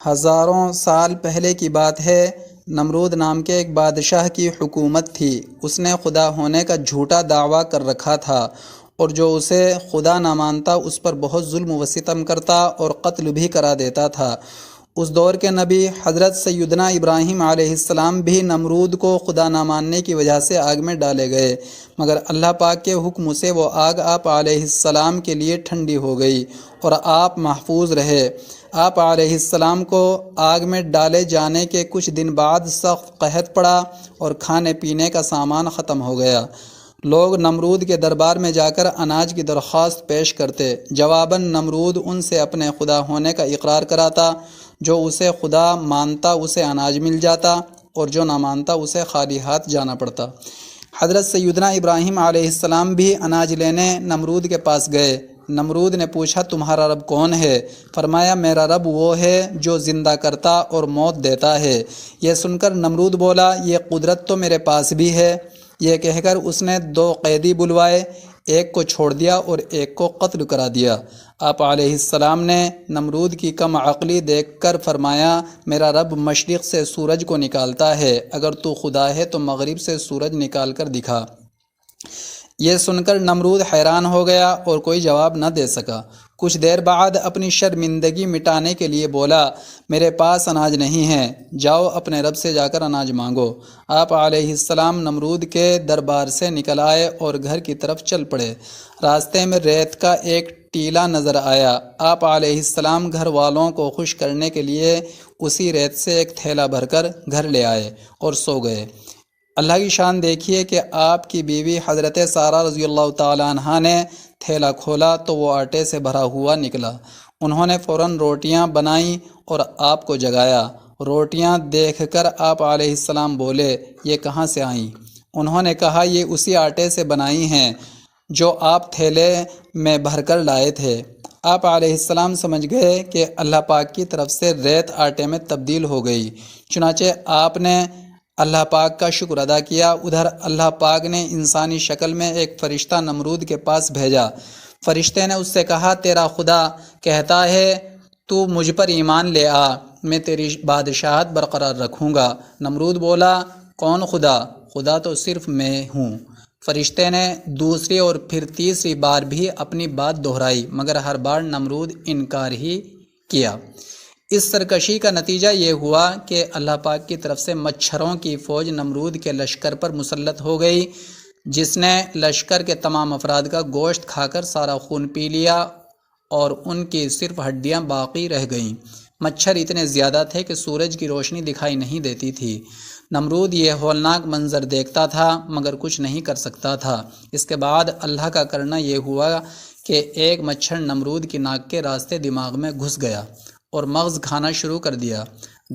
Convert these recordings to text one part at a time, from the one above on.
ہزاروں سال پہلے کی بات ہے، نمرود نام کے ایک بادشاہ کی حکومت تھی۔ اس نے خدا ہونے کا جھوٹا دعویٰ کر رکھا تھا، اور جو اسے خدا نہ مانتا اس پر بہت ظلم و ستم کرتا اور قتل بھی کرا دیتا تھا۔ اس دور کے نبی حضرت سیدنا ابراہیم علیہ السلام بھی نمرود کو خدا نہ ماننے کی وجہ سے آگ میں ڈالے گئے، مگر اللہ پاک کے حکم سے وہ آگ آپ علیہ السلام کے لیے ٹھنڈی ہو گئی اور آپ محفوظ رہے۔ آپ علیہ السلام کو آگ میں ڈالے جانے کے کچھ دن بعد سخت قحط پڑا اور کھانے پینے کا سامان ختم ہو گیا۔ لوگ نمرود کے دربار میں جا کر اناج کی درخواست پیش کرتے، جواباً نمرود ان سے اپنے خدا ہونے کا اقرار کراتا۔ جو اسے خدا مانتا اسے اناج مل جاتا، اور جو نہ مانتا اسے خالی ہاتھ جانا پڑتا۔ حضرت سیدنا ابراہیم علیہ السلام بھی اناج لینے نمرود کے پاس گئے۔ نمرود نے پوچھا، تمہارا رب کون ہے؟ فرمایا، میرا رب وہ ہے جو زندہ کرتا اور موت دیتا ہے۔ یہ سن کر نمرود بولا، یہ قدرت تو میرے پاس بھی ہے۔ یہ کہہ کر اس نے 2 قیدی بلوائے، ایک کو چھوڑ دیا اور ایک کو قتل کرا دیا۔ آپ علیہ السلام نے نمرود کی کم عقلی دیکھ کر فرمایا، میرا رب مشرق سے سورج کو نکالتا ہے، اگر تو خدا ہے تو مغرب سے سورج نکال کر دکھا۔ یہ سن کر نمرود حیران ہو گیا اور کوئی جواب نہ دے سکا۔ کچھ دیر بعد اپنی شرمندگی مٹانے کے لیے بولا، میرے پاس اناج نہیں ہے، جاؤ اپنے رب سے جا کر اناج مانگو۔ آپ علیہ السلام نمرود کے دربار سے نکل آئے اور گھر کی طرف چل پڑے۔ راستے میں ریت کا ایک ٹیلا نظر آیا۔ آپ علیہ السلام گھر والوں کو خوش کرنے کے لیے اسی ریت سے ایک تھیلا بھر کر گھر لے آئے اور سو گئے۔ اللہ کی شان دیکھیے کہ آپ کی بیوی حضرت سارہ رضی اللہ تعالیٰ عنہا نے تھیلا کھولا تو وہ آٹے سے بھرا ہوا نکلا۔ انہوں نے فوراً روٹیاں بنائیں اور آپ کو جگایا۔ روٹیاں دیکھ کر آپ علیہ السلام بولے، یہ کہاں سے آئیں؟ انہوں نے کہا، یہ اسی آٹے سے بنائی ہیں جو آپ تھیلے میں بھر کر لائے تھے۔ آپ علیہ السلام سمجھ گئے کہ اللہ پاک کی طرف سے ریت آٹے میں تبدیل ہو گئی۔ چنانچہ آپ نے اللہ پاک کا شکر ادا کیا۔ ادھر اللہ پاک نے انسانی شکل میں ایک فرشتہ نمرود کے پاس بھیجا۔ فرشتے نے اس سے کہا، تیرا خدا کہتا ہے تو مجھ پر ایمان لے آ، میں تیری بادشاہت برقرار رکھوں گا۔ نمرود بولا، کون خدا؟ خدا تو صرف میں ہوں۔ فرشتے نے دوسری اور پھر تیسری بار بھی اپنی بات دہرائی، مگر ہر بار نمرود انکار ہی کیا۔ اس سرکشی کا نتیجہ یہ ہوا کہ اللہ پاک کی طرف سے مچھروں کی فوج نمرود کے لشکر پر مسلط ہو گئی، جس نے لشکر کے تمام افراد کا گوشت کھا کر سارا خون پی لیا اور ان کی صرف ہڈیاں باقی رہ گئیں۔ مچھر اتنے زیادہ تھے کہ سورج کی روشنی دکھائی نہیں دیتی تھی۔ نمرود یہ ہولناک منظر دیکھتا تھا مگر کچھ نہیں کر سکتا تھا۔ اس کے بعد اللہ کا کرنا یہ ہوا کہ ایک مچھر نمرود کی ناک کے راستے دماغ میں گھس گیا اور مغز کھانا شروع کر دیا۔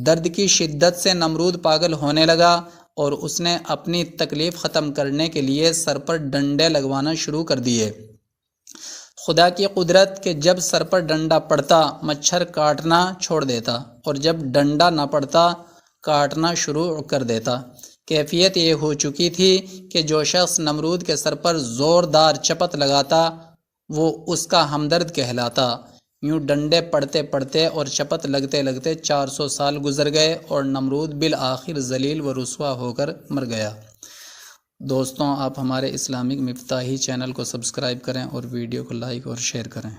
درد کی شدت سے نمرود پاگل ہونے لگا اور اس نے اپنی تکلیف ختم کرنے کے لیے سر پر ڈنڈے لگوانا شروع کر دیے۔ خدا کی قدرت کہ جب سر پر ڈنڈا پڑتا مچھر کاٹنا چھوڑ دیتا اور جب ڈنڈا نہ پڑتا کاٹنا شروع کر دیتا۔ کیفیت یہ ہو چکی تھی کہ جو شخص نمرود کے سر پر زوردار چپت لگاتا وہ اس کا ہمدرد کہلاتا۔ یوں ڈنڈے پڑتے پڑتے اور چپت لگتے لگتے 400 سال گزر گئے اور نمرود بالآخر ذلیل و رسوا ہو کر مر گیا۔ دوستوں، آپ ہمارے اسلامک مفتاحی چینل کو سبسکرائب کریں اور ویڈیو کو لائک اور شیئر کریں۔